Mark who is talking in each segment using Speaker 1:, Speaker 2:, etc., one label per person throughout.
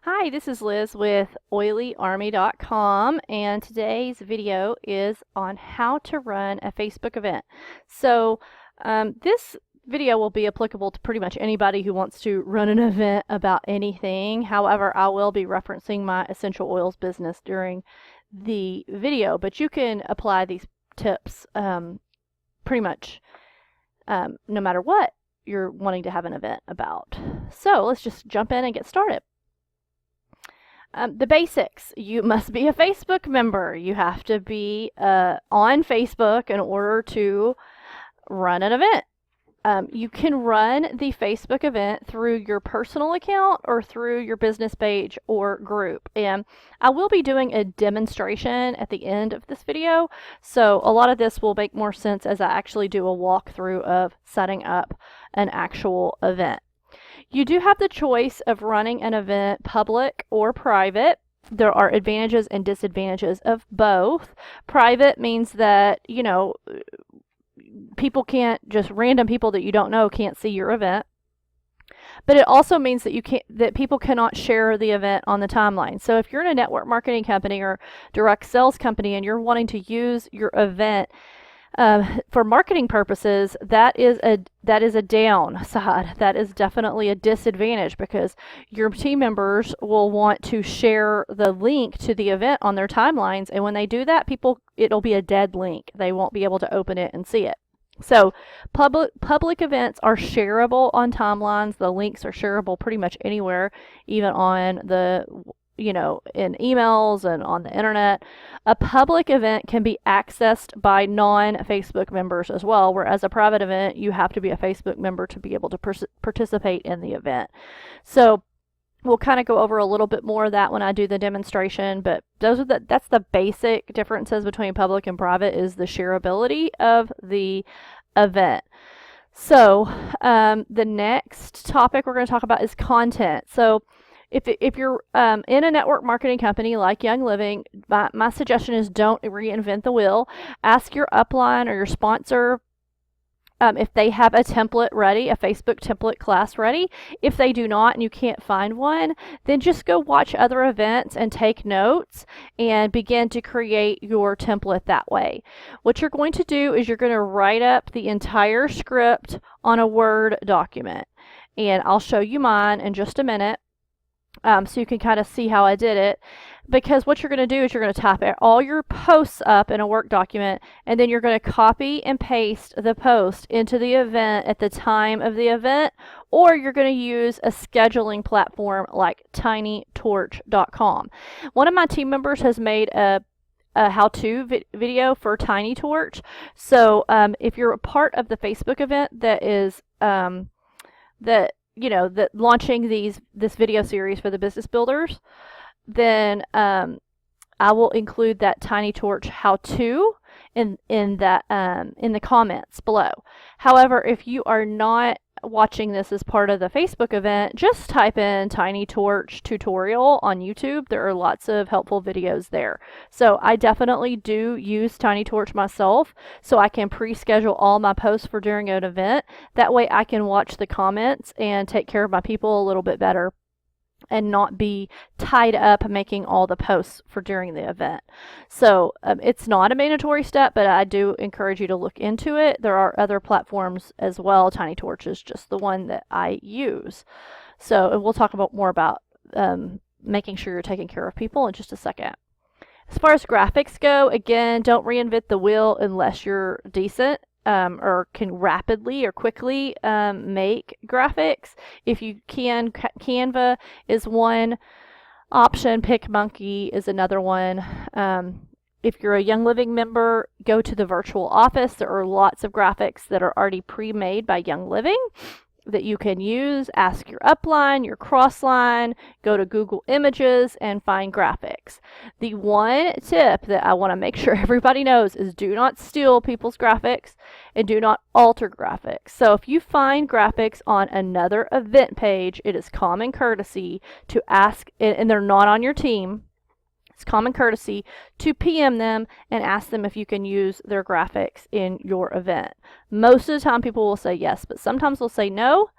Speaker 1: Hi, this is Liz with oilyarmy.com, and today's video is on how to run a Facebook event. This video will be applicable to pretty much anybody who wants to run an event about anything. However, I will be referencing my essential oils business during the video, but you can apply these tips pretty much no matter what you're wanting to have an event about. So let's just jump in and get started. The basics. You must be a Facebook member. You have to be on Facebook in order to run an event. You can run the Facebook event through your personal account or through your business page or group. And I will be doing a demonstration at the end of this video, so a lot of this will make more sense as I actually do a walkthrough of setting up an actual event. You do have the choice of running an event public or private. There are advantages and disadvantages of both. Private means that, people can't, just random people that you don't know can't see your event. But it also means that people cannot share the event on the timeline. So if you're in a network marketing company or direct sales company and you're wanting to use your event for marketing purposes, that is a downside. That is definitely a disadvantage because your team members will want to share the link to the event on their timelines, and when they do that, it'll be a dead link. They won't be able to open it and see it. So public events are shareable on timelines. The links are shareable pretty much anywhere, even on in emails and on the internet. A public event can be accessed by non-Facebook members as well, whereas a private event, you have to be a Facebook member to be able to participate in the event. So we'll kind of go over a little bit more of that when I do the demonstration, but that's the basic differences between public and private, is the shareability of the event. So the next topic we're going to talk about is content. So if you're in a network marketing company like Young Living, my suggestion is don't reinvent the wheel. Ask your upline or your sponsor if they have a template ready, a Facebook template class ready. If they do not and you can't find one, then just go watch other events and take notes and begin to create your template that way. What you're going to do is you're going to write up the entire script on a Word document. And I'll show you mine in just a minute. So you can kind of see how I did it, because what you're going to do is you're going to type all your posts up in a work document, and then you're going to copy and paste the post into the event at the time of the event, or you're going to use a scheduling platform like tinytorch.com. One of my team members has made a how-to video for TinyTorch. So if you're a part of the Facebook event that is that launching this video series for the business builders, then I will include that TinyTorch how-to in the comments below. However, if you are not watching this as part of the Facebook event, just type in TinyTorch tutorial on YouTube. There are lots of helpful videos there. So I definitely do use TinyTorch myself, so I can pre-schedule all my posts for during an event. That way I can watch the comments and take care of my people a little bit better and not be tied up making all the posts for during the event. So it's not a mandatory step, but I do encourage you to look into it. There are other platforms as well. TinyTorch is just the one that I use. So and we'll talk more about making sure you're taking care of people in just a second. As far as graphics go, again, don't reinvent the wheel unless you're decent. Or can rapidly or quickly make graphics. If you can, Canva is one option. PicMonkey is another one. If you're a Young Living member, go to the virtual office. There are lots of graphics that are already pre-made by Young Living that you can use. Ask your upline, your crossline, go to Google Images and find graphics. The one tip that I want to make sure everybody knows is do not steal people's graphics and do not alter graphics. So if you find graphics on another event page, it is common courtesy to ask, and they're not on your team, it's common courtesy to PM them and ask them if you can use their graphics in your event. Most of the time people will say yes, but sometimes they'll say no,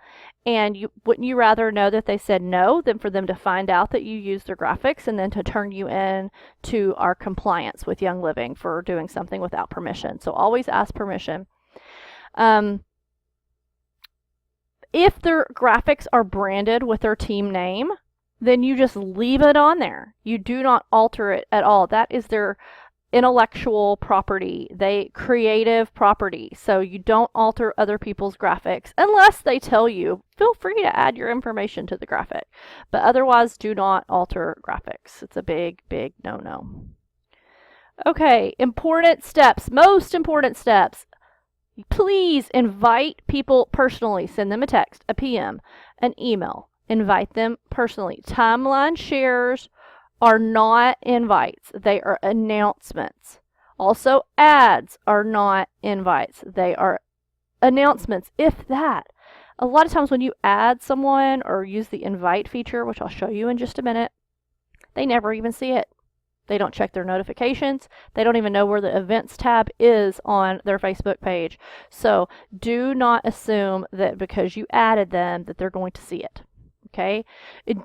Speaker 1: And wouldn't you rather know that they said no than for them to find out that you use their graphics and then to turn you in to our compliance with Young Living for doing something without permission? So always ask permission. If their graphics are branded with their team name, then you just leave it on there. You do not alter it at all. That is their intellectual property, creative property. So you don't alter other people's graphics unless they tell you. Feel free to add your information to the graphic, but otherwise do not alter graphics. It's a big, big no-no. Okay, important steps, most important steps. Please invite people personally. Send them a text, a PM, an email. Invite them personally. Timeline shares are not invites. They are announcements. Also, ads are not invites. They are announcements, if that. A lot of times when you add someone or use the invite feature, which I'll show you in just a minute, they never even see it. They don't check their notifications. They don't even know where the events tab is on their Facebook page. So do not assume that because you added them that they're going to see it. Okay?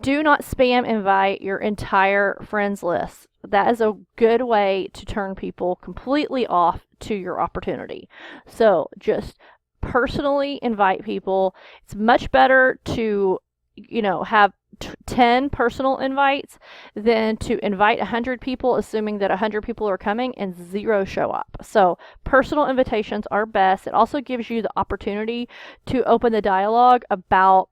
Speaker 1: Do not spam invite your entire friends list. That is a good way to turn people completely off to your opportunity. So just personally invite people. It's much better to, have 10 personal invites than to invite 100 people assuming that 100 people are coming and 0 show up. So personal invitations are best. It also gives you the opportunity to open the dialogue about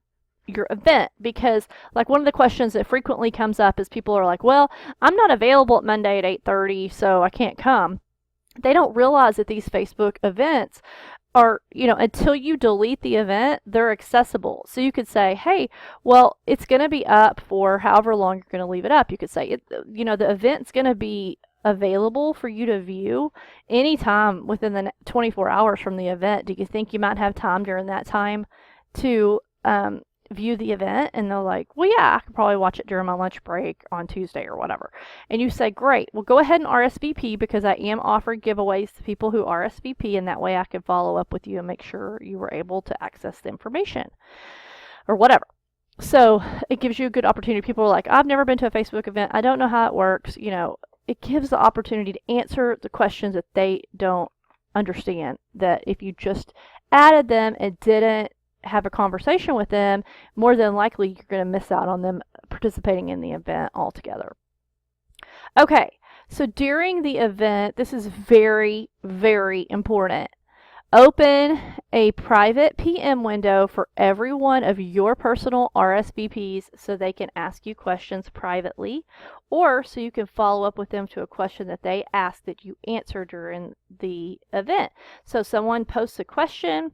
Speaker 1: your event, because like one of the questions that frequently comes up is people are like, well, I'm not available at Monday at 8:30, so I can't come. They don't realize that these Facebook events are, until you delete the event, they're accessible. So you could say, hey, well, it's going to be up for however long you're going to leave it up. You could say, the event's going to be available for you to view anytime within the 24 hours from the event. Do you think you might have time during that time to view the event? And they're like, well, yeah, I could probably watch it during my lunch break on Tuesday or whatever. And you say, great, well, go ahead and RSVP, because I am offering giveaways to people who RSVP, and that way I can follow up with you and make sure you were able to access the information or whatever. So it gives you a good opportunity. People are like, I've never been to a Facebook event. I don't know how it works. It gives the opportunity to answer the questions that they don't understand, that if you just added them and didn't have a conversation with them, more than likely you're going to miss out on them participating in the event altogether. Okay, so during the event, this is very, very important. Open a private PM window for every one of your personal RSVPs so they can ask you questions privately, or so you can follow up with them to a question that they ask that you answer during the event. So someone posts a question,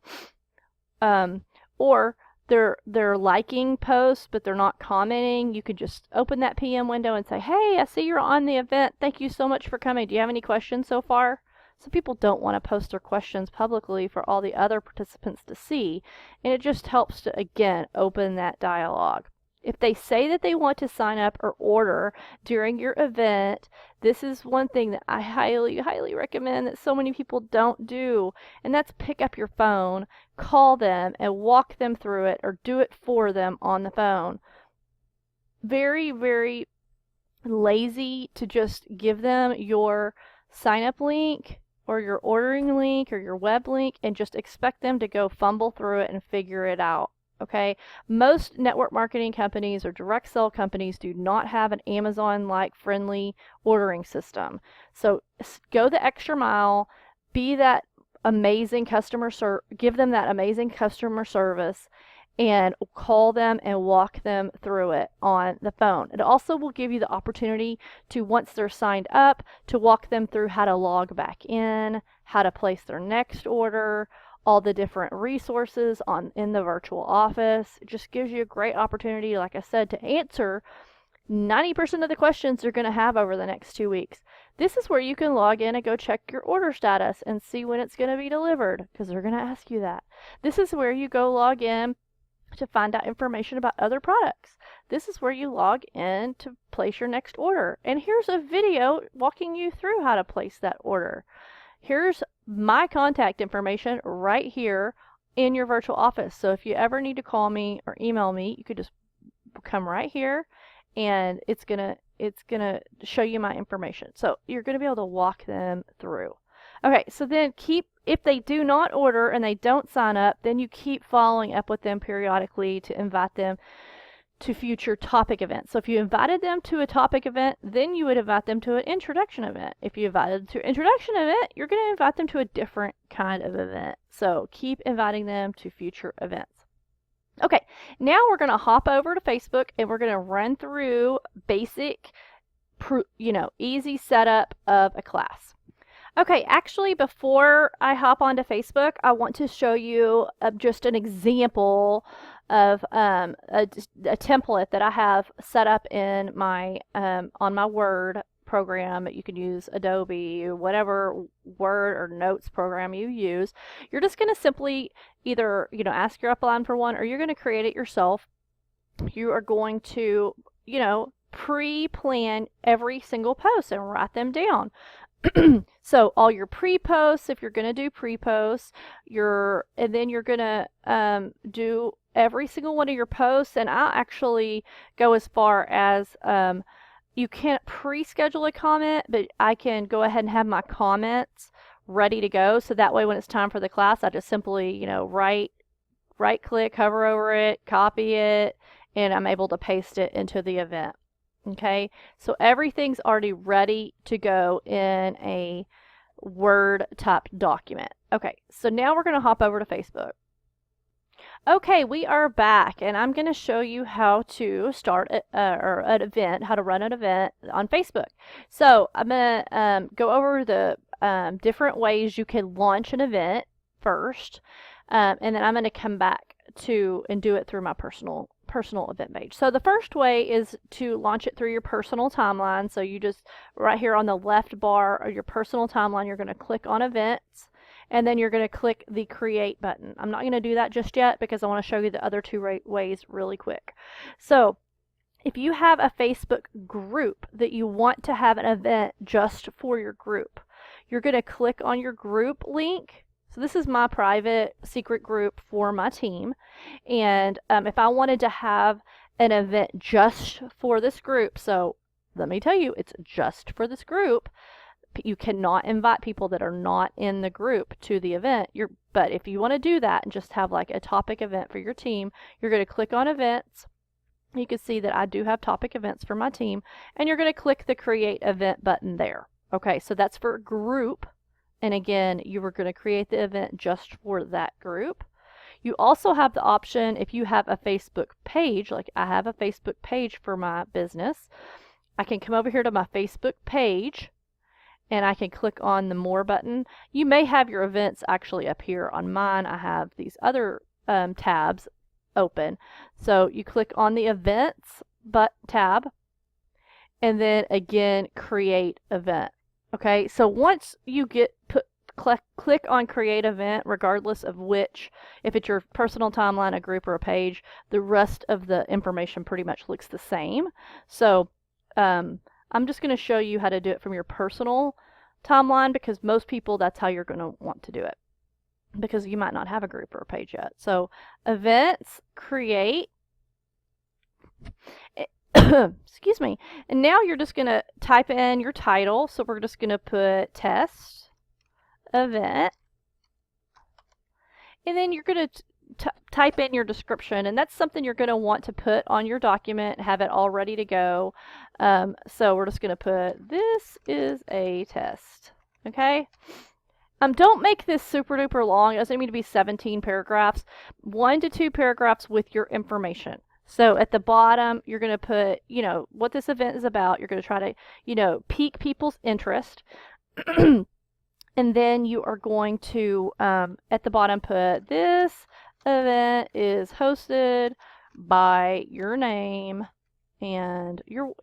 Speaker 1: or they're liking posts but they're not commenting, you could just open that PM window and say, hey, I see you're on the event. Thank you so much for coming. Do you have any questions so far? Some people don't want to post their questions publicly for all the other participants to see, and it just helps to, again, open that dialogue. If they say that they want to sign up or order during your event, this is one thing that I highly, highly recommend that so many people don't do, and that's pick up your phone, call them, and walk them through it or do it for them on the phone. Very, very lazy to just give them your sign-up link or your ordering link or your web link and just expect them to go fumble through it and figure it out. Okay, most network marketing companies or direct sell companies do not have an Amazon-like friendly ordering system. So go the extra mile, be that amazing give them that amazing customer service, and call them and walk them through it on the phone. It also will give you the opportunity to, once they're signed up, to walk them through how to log back in, how to place their next order, all the different resources in the virtual office. It just gives you a great opportunity, like I said, to answer 90% of the questions you're going to have over the next 2 weeks. This is where you can log in and go check your order status and see when it's going to be delivered, because they're going to ask you that. This is where you go log in to find out information about other products. This is where you log in to place your next order. And here's a video walking you through how to place that order. Here's my contact information right here in your virtual office. So if you ever need to call me or email me, you could just come right here, and it's gonna show you my information. So you're gonna be able to walk them through. Okay, so then if they do not order and they don't sign up, then you keep following up with them periodically to invite them to future topic events. So if you invited them to a topic event, then you would invite them to an introduction event. If you invited them to an introduction event, you're going to invite them to a different kind of event. So keep inviting them to future events. Okay, now we're going to hop over to Facebook and we're going to run through basic, easy setup of a class. Okay, actually, before I hop onto Facebook, I want to show you just an example of a template that I have set up in my on my Word program. You can use Adobe, whatever Word or Notes program you use. You're just going to simply either ask your upline for one, or you're going to create it yourself. You are going to pre-plan every single post and write them down. So all your pre-posts, if you're going to do pre-posts, and then you're going to do every single one of your posts. And I'll actually go as far as you can't pre-schedule a comment, but I can go ahead and have my comments ready to go. So that way when it's time for the class, I just simply, right click, hover over it, copy it, and I'm able to paste it into the event. Okay, so everything's already ready to go in a Word type document. Okay, so now we're going to hop over to Facebook. Okay, we are back, and I'm going to show you how to start an event, how to run an event on Facebook. So I'm going to go over the different ways you can launch an event first, and then I'm going to come back to and do it through my personal event page. So the first way is to launch it through your personal timeline. So you just right here on the left bar of your personal timeline, you're going to click on events, and then you're going to click the create button. I'm not going to do that just yet because I want to show you the other two ways really quick. So if you have a Facebook group that you want to have an event just for your group, you're going to click on your group link. So this is my private secret group for my team, and if I wanted to have an event just for this group, so let me tell you, it's just for this group. You cannot invite people that are not in the group to the event. But if you want to do that and just have like a topic event for your team, you're going to click on events. You can see that I do have topic events for my team, and you're going to click the create event button there. Okay, so that's for a group. And again, you were going to create the event just for that group. You also have the option, if you have a Facebook page, like I have a Facebook page for my business, I can come over here to my Facebook page and I can click on the more button. You may have your events actually up here. On mine, I have these other tabs open. So you click on the events tab, and then again, create event. Okay, so once you click on create event, regardless of which, if it's your personal timeline, a group, or a page, the rest of the information pretty much looks the same. So I'm just going to show you how to do it from your personal timeline, because most people, that's how you're going to want to do it, because you might not have a group or a page yet. So events, create, excuse me, and now you're just going to type in your title. So we're just going to put test event, and then you're going to type in your description, and that's something you're going to want to put on your document, have it all ready to go. So we're just going to put, this is a test. Okay, don't make this super duper long. It doesn't need to be 17 paragraphs, 1 to 2 paragraphs with your information. So at the bottom, you're going to put, what this event is about. You're going to try to, pique people's interest. And then you are going to, at the bottom, put, this event is hosted by your name, and go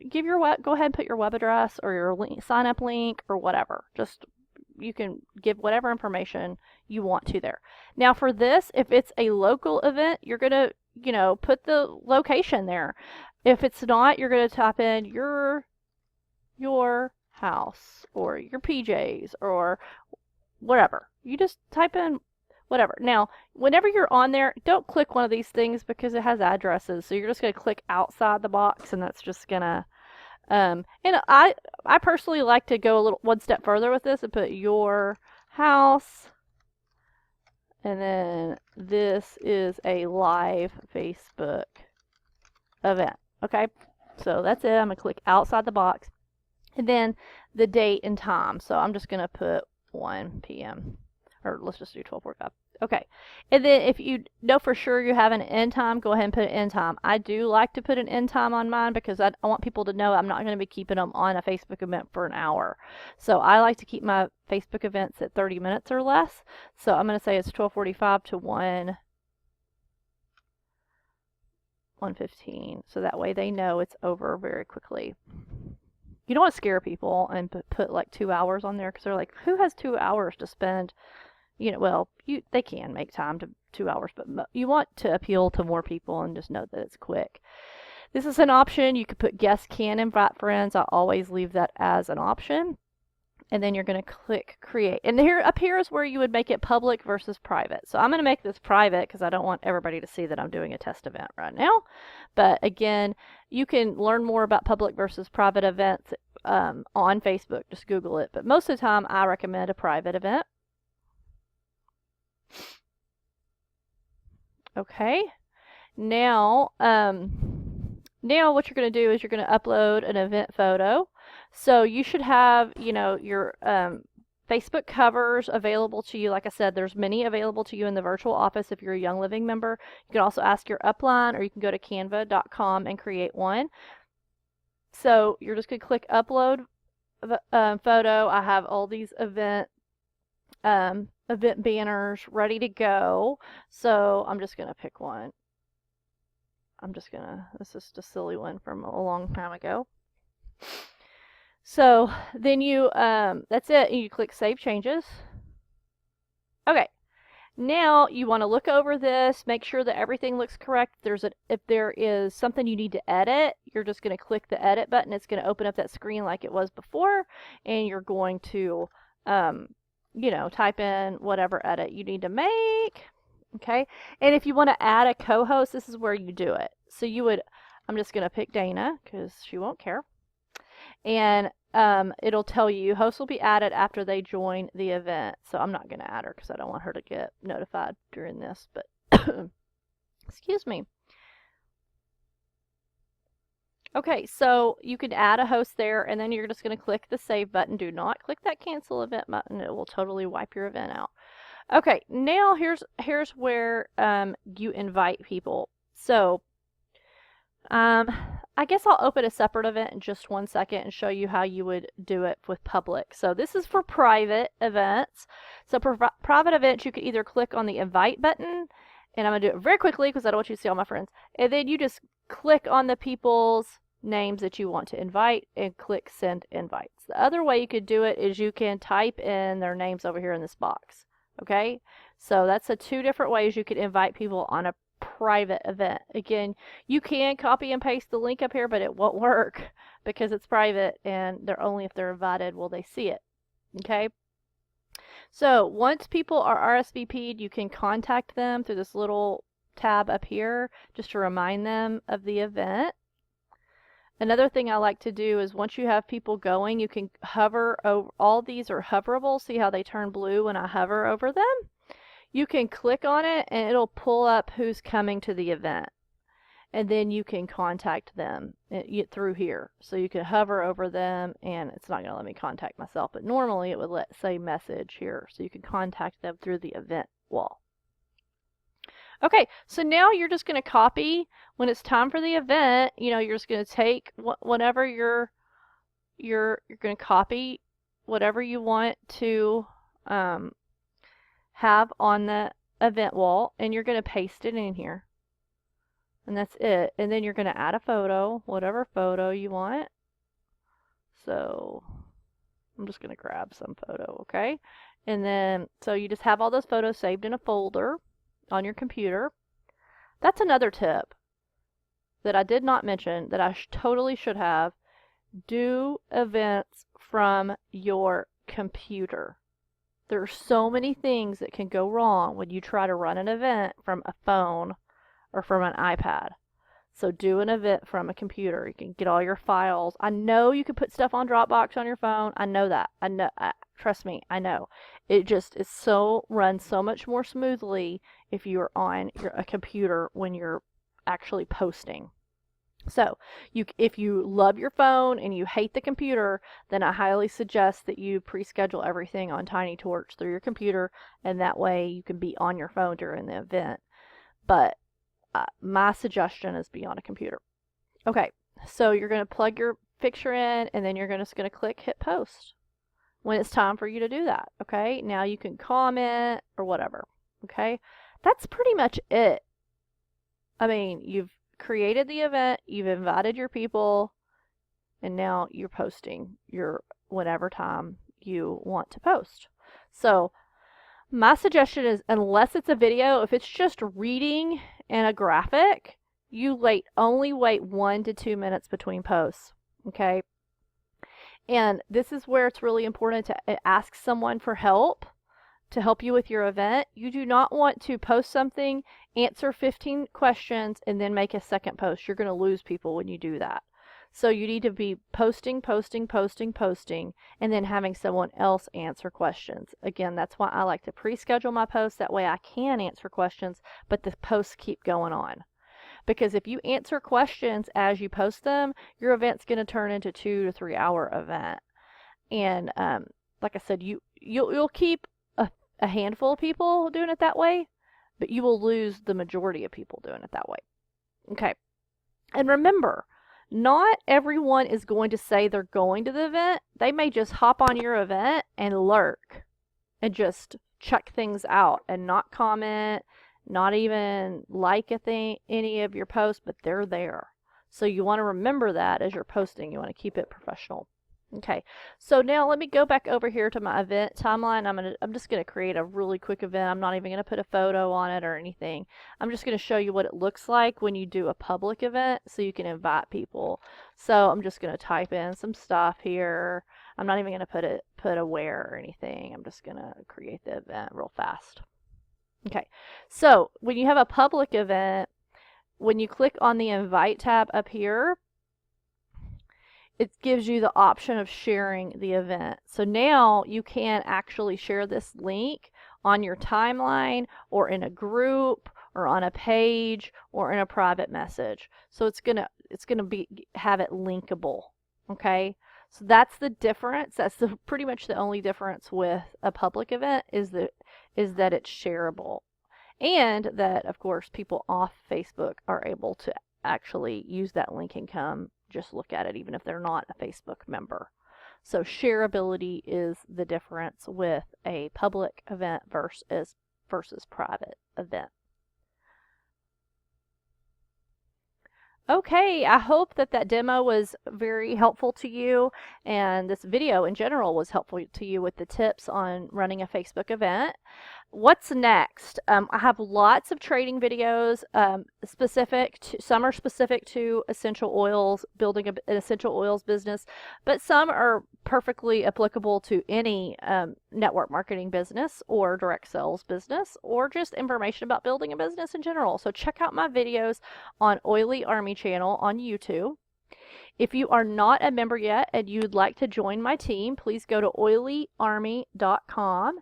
Speaker 1: ahead and put your web address or your sign up link or whatever. Just, you can give whatever information you want to there. Now for this, if it's a local event, you're going to, put the location there. If it's not, you're going to type in your house or your PJs or whatever. You just type in whatever. Now, whenever you're on there, don't click one of these things because it has addresses. So you're just going to click outside the box, and that's just going to, and I personally like to go a little one step further with this and put your house, and then this is a live Facebook event. Okay, so that's it. I'm going to click outside the box, and then the date and time. So I'm just going to put 1 p.m. or let's just do 12:45. Okay, and then if you know for sure you have an end time, go ahead and put an end time. I do like to put an end time on mine because I want people to know I'm not going to be keeping them on a Facebook event for an hour. So I like to keep my Facebook events at 30 minutes or less. So I'm going to say it's 12:45 to 1:15. So that way they know it's over very quickly. You don't want to scare people and put like 2 hours on there because they're like, who has 2 hours to spend? You know, well, they can make time to 2 hours, but you want to appeal to more people and just know that it's quick. This is an option. You could put guests can invite friends. I always leave that as an option. And then you're going to click create. And here up here is where you would make it public versus private. So I'm going to make this private because I don't want everybody to see that I'm doing a test event right now. But again, you can learn more about public versus private events on Facebook. Just Google it. But most of the time, I recommend a private event. Okay, now what you're going to do is you're going to upload an event photo. So you should have, you know, your Facebook covers available to you. Like I said, there's many available to you in the virtual office if you're a Young Living member. You can also ask your upline, or you can go to canva.com and create one. So you're just going to click upload photo. I have all these event banners ready to go. So I'm just going to pick one. This is just a silly one from a long time ago. So then you, that's it. You click Save Changes. Okay. Now you want to look over this, make sure that everything looks correct. If there is something you need to edit, you're just going to click the edit button. It's going to open up that screen like it was before, and you're going to, you know, type in whatever edit you need to make. Okay. And if you want to add a co-host, this is where you do it. So I'm just going to pick Dana because she won't care. And it'll tell you hosts will be added after they join the event. So I'm not going to add her because I don't want her to get notified during this. But excuse me. Okay, so you can add a host there, and then you're just going to click the save button. Do not click that cancel event button. It will totally wipe your event out. Okay, now here's where you invite people. So I guess I'll open a separate event in just 1 second and show you how you would do it with public. So this is for private events. So for private events, you could either click on the invite button, and I'm going to do it very quickly because I don't want you to see all my friends. And then you just click on the people's names that you want to invite and click send invites. The other way you could do it is you can type in their names over here in this box. Okay, so that's the 2 different ways you could invite people on a private event. Again, you can copy and paste the link up here, but it won't work because it's private, and they're only if they're invited will they see it. Okay, so once people are RSVP'd, you can contact them through this little tab up here just to remind them of the event. Another thing I like to do is once you have people going, you can hover over. All these are hoverable. See how they turn blue when I hover over them? You can click on it and it'll pull up who's coming to the event. And then you can contact them through here. So you can hover over them, and it's not going to let me contact myself, but normally it would say message here. So you can contact them through the event wall. Okay, so now you're just going to copy when it's time for the event. You know, you're just going to take whatever you're going to copy whatever you want to have on the event wall, and you're going to paste it in here. And that's it. And then you're going to add a photo, whatever photo you want. So I'm just going to grab some photo, okay? And then, so you just have all those photos saved in a folder on your computer. That's another tip that I did not mention that I totally should have. Do events from your computer. There are so many things that can go wrong when you try to run an event from a phone or from an iPad. So do an event from a computer. You can get all your files. I know you can put stuff on Dropbox on your phone. I know that. I know. Trust me, I know. It just is so runs so much more smoothly if you're on a computer when you're actually posting. So, if you love your phone and you hate the computer, then I highly suggest that you pre-schedule everything on Tiny Torch through your computer, and that way you can be on your phone during the event. But my suggestion is be on a computer. Okay, so you're going to plug your picture in, and then you're just going to click hit post when it's time for you to do that. Okay, now you can comment or whatever. Okay, that's pretty much it. I mean, you've created the event, you've invited your people, and now you're posting your whatever time you want to post. So my suggestion is, unless it's a video, if it's just reading and a graphic, you only wait 1 to 2 minutes between posts. Okay, and this is where it's really important to ask someone for help to help you with your event. You do not want to post something, answer 15 questions, and then make a second post. You're going to lose people when you do that. So you need to be posting, and then having someone else answer questions. Again, that's why I like to pre-schedule my posts. That way I can answer questions, but the posts keep going on. Because if you answer questions as you post them, your event's going to turn into 2 to 3 hour event. And like I said, you'll keep a handful of people doing it that way, but you will lose the majority of people doing it that way. Okay. And remember, not everyone is going to say they're going to the event. They may just hop on your event and lurk and just check things out and not comment, not even like any of your posts, but they're there. So you want to remember that as you're posting. You want to keep it professional. Okay, so now let me go back over here to my event timeline. I'm just gonna create a really quick event. I'm not even gonna put a photo on it or anything. I'm just gonna show you what it looks like when you do a public event, so you can invite people. So I'm just gonna type in some stuff here. I'm not even gonna put a where or anything. I'm just gonna create the event real fast. Okay, so when you have a public event, when you click on the invite tab up here, it gives you the option of sharing the event. So now you can actually share this link on your timeline or in a group or on a page or in a private message. So it's gonna have it linkable. Okay, so that's the difference. That's pretty much the only difference with a public event is that it's shareable, and that of course people off Facebook are able to actually use that link and just look at it even if they're not a Facebook member. So shareability is the difference with a public event versus private event. Okay, I hope that demo was very helpful to you, and this video in general was helpful to you with the tips on running a Facebook event. What's next? I have lots of trading videos, some are specific to essential oils, building an essential oils business, but some are perfectly applicable to any network marketing business or direct sales business, or just information about building a business in general. So check out my videos on Oily Army channel on YouTube. If you are not a member yet and you'd like to join my team, please go to oilyarmy.com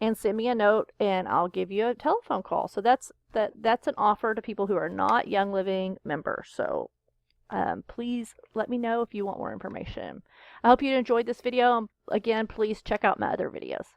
Speaker 1: and send me a note, and I'll give you a telephone call. So that's an offer to people who are not Young Living members. So please let me know if you want more information. I hope you enjoyed this video. Again, please check out my other videos.